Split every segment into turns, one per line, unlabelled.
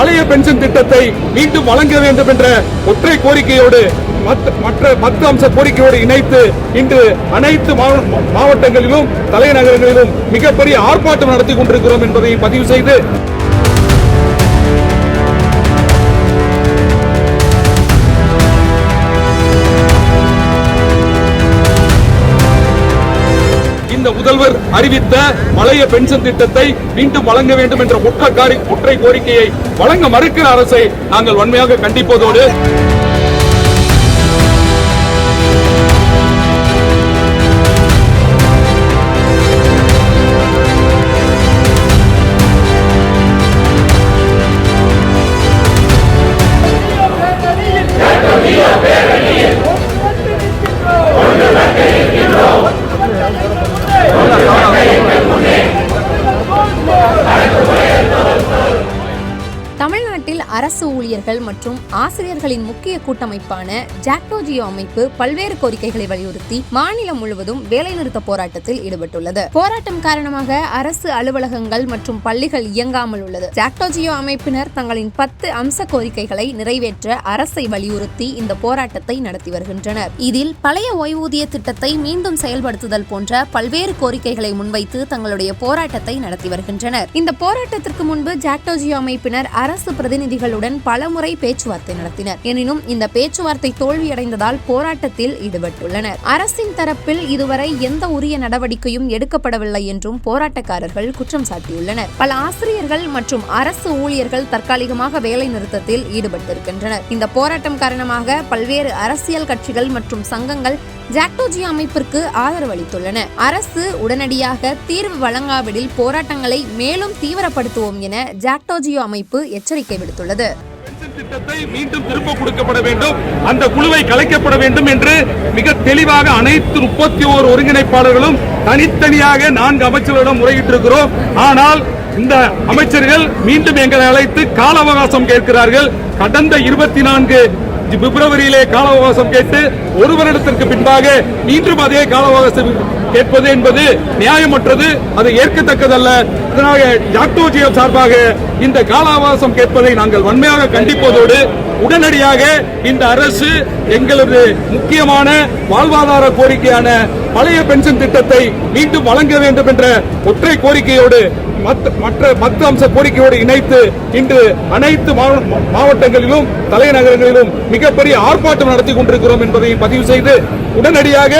பழைய பென்ஷன் திட்டத்தை மீண்டும் வழங்க வேண்டும் என்ற ஒற்றை கோரிக்கையோடு மற்ற 10 அம்ச கோரிக்கையோடு இணைத்து இன்று அனைத்து மாவட்டங்களிலும் தலைநகரங்களிலும் மிகப்பெரிய ஆர்ப்பாட்டம் நடத்தி கொண்டிருக்கிறோம் என்பதை பதிவு செய்து இந்த முதல்வர் அறிவித்த பழைய பென்ஷன் திட்டத்தை மீண்டும் வழங்க வேண்டும் என்ற ஒற்றை கோரிக்கையை வழங்க மறுக்கிற அரசை நாங்கள் வன்மையாக கண்டிப்பதோடு
தமிழ்நாட்டில் அரசு ஊழியர்கள் மற்றும் ஆசிரியர்களின் முக்கிய கூட்டமைப்பான ஜாக்டோ ஜியோ அமைப்பு பல்வேறு கோரிக்கைகளை வலியுறுத்தி மாநிலம் முழுவதும் வேலைநிறுத்த போராட்டத்தில் ஈடுபட்டுள்ளது. போராட்டம் காரணமாக அரசு அலுவலகங்கள் மற்றும் பள்ளிகள் இயங்காமல் உள்ளது. ஜாக்டோ ஜியோ அமைப்பினர் தங்களின் 10 அம்ச கோரிக்கைகளை நிறைவேற்ற அரசை வலியுறுத்தி இந்த போராட்டத்தை நடத்தி வருகின்றனர். இதில் பழைய ஓய்வூதிய திட்டத்தை மீண்டும் செயல்படுத்துதல் போன்ற பல்வேறு கோரிக்கைகளை முன்வைத்து தங்களுடைய போராட்டத்தை நடத்தி வருகின்றனர். இந்த போராட்டத்திற்கு முன்பு ஜாக்டோ ஜியோ அமைப்பினர் அரசு பிரதிநிதிகளுடன் பலமுறை பேச்சுவார்த்தை நடத்தினர். எனினும் இந்த பேச்சுவார்த்தை தோல்வியடைந்ததால் போராட்டத்தில் ஈடுபட்டுள்ளனர். அரசின் தரப்பில் இதுவரை எந்த உரிய நடவடிக்கையும் எடுக்கப்படவில்லை என்றும் போராட்டக்காரர்கள் குற்றம் சாட்டியுள்ளனர். பல ஆசிரியர்கள் மற்றும் அரசு ஊழியர்கள் தற்காலிகமாக வேலை நிறுத்தத்தில் ஈடுபட்டிருக்கின்றனர். இந்த போராட்டம் காரணமாக பல்வேறு அரசியல் கட்சிகள் மற்றும் சங்கங்கள் ஜாக்டோ ஜியோ அமைப்பிற்கு ஆதரவு அளித்துள்ளன. அரசு உடனடியாக தீர்வு வழங்காவிடில் போராட்டங்களை மேலும் தீவிரப்படுத்துவோம் என ஜாக்டோ ஜியோ அமைப்பு எச்சரிக்கை விடுத்துள்ளது.
திட்டத்தை மீண்டும் திரும்ப கொடுக்கப்பட வேண்டும், அந்த குழுவை கலைக்கப்பட வேண்டும் என்று மிக தெளிவாக அனைத்து 31 ஒருங்கிணைப்பாளர்களும் தனித்தனியாக 4 அமைச்சர்களிடம் முறையிட்டிருக்கிறோம். ஆனால் இந்த அமைச்சர்கள் மீண்டும் எங்களை அழைத்து கால அவகாசம் கேட்கிறார்கள். கடந்த 24 பிப்ரவரியிலே கால அவகாசம் கேட்டு 1 வருடத்திற்கு பின்பாக மீண்டும் அதே கால அவகாசம் கேட்பது என்பது நியாயமற்றது, அது ஏற்கத்தக்கதல்ல. இதனால ஜாக்டோ ஜியோ சார்பாக இந்த கால அவகாசம் கேட்பதை நாங்கள் வன்மையாக கண்டிப்பதோடு உடனடியாக இந்த அரசு எங்களது முக்கியமான வாழ்வாதார கோரிக்கையான பழைய பென்ஷன் திட்டத்தை மீண்டும் வழங்க வேண்டும் என்ற ஒற்றை கோரிக்கையோடு மற்ற 10 அம்ச கோரிக்கையோடு இணைத்து இன்று அனைத்து மாவட்டங்களிலும் தலைநகரங்களிலும் மிகப்பெரிய ஆர்ப்பாட்டம் நடத்தி கொண்டிருக்கிறோம் என்பதை பதிவு செய்து உடனடியாக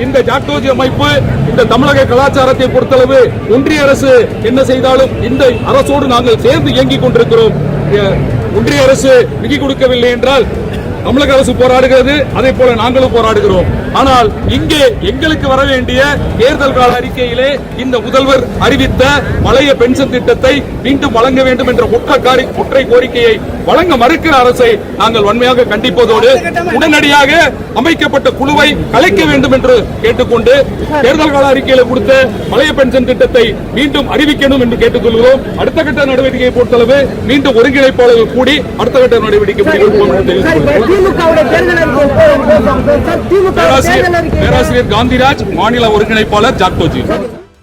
இந்த ஜாக்டோ ஜியோ அமைப்பு இந்த தமிழக கலாச்சாரத்தை பொறுத்தளவு ஒன்றிய அரசு என்ன செய்தாலும் இந்த அரசோடு நாங்கள் சேர்ந்து இயங்கிக் கொண்டிருக்கிறோம். ஒன்றிய அரசு நிதி கொடுக்கவில்லை என்றால் தமிழக அரசு போராடுகிறது, அதே போல நாங்களும் போராடுகிறோம். ஆனால் இங்கே எங்களுக்கு வர வேண்டிய தேர்தல் கால அறிக்கையிலே இந்த முதல்வர் அறிவித்த பழைய பென்ஷன் திட்டத்தை மீண்டும் வழங்க வேண்டும் என்ற ஒற்றை கோரிக்கையை வழங்க மறுக்கிற அரசை நாங்கள் வன்மையாக கண்டிப்பதோடு உடனடியாக அமைக்கப்பட்ட குழுவை கலைக்க வேண்டும் என்று கேட்டுக்கொண்டு தேர்தல் கால அறிக்கையில கொடுத்த பழைய பென்ஷன் திட்டத்தை மீண்டும் அறிவிக்கணும் என்று கேட்டுக்கொள்கிறோம். அடுத்த கட்ட நடவடிக்கையை பொறுத்தளவு மீண்டும் ஒருங்கிணைப்பாளர்கள் கூடி அடுத்த கட்ட நடவடிக்கை பேராசிரியர் காந்திராஜ், மாநில ஒருங்கிணைப்பாளர் ஜாக்டோ ஜியோ.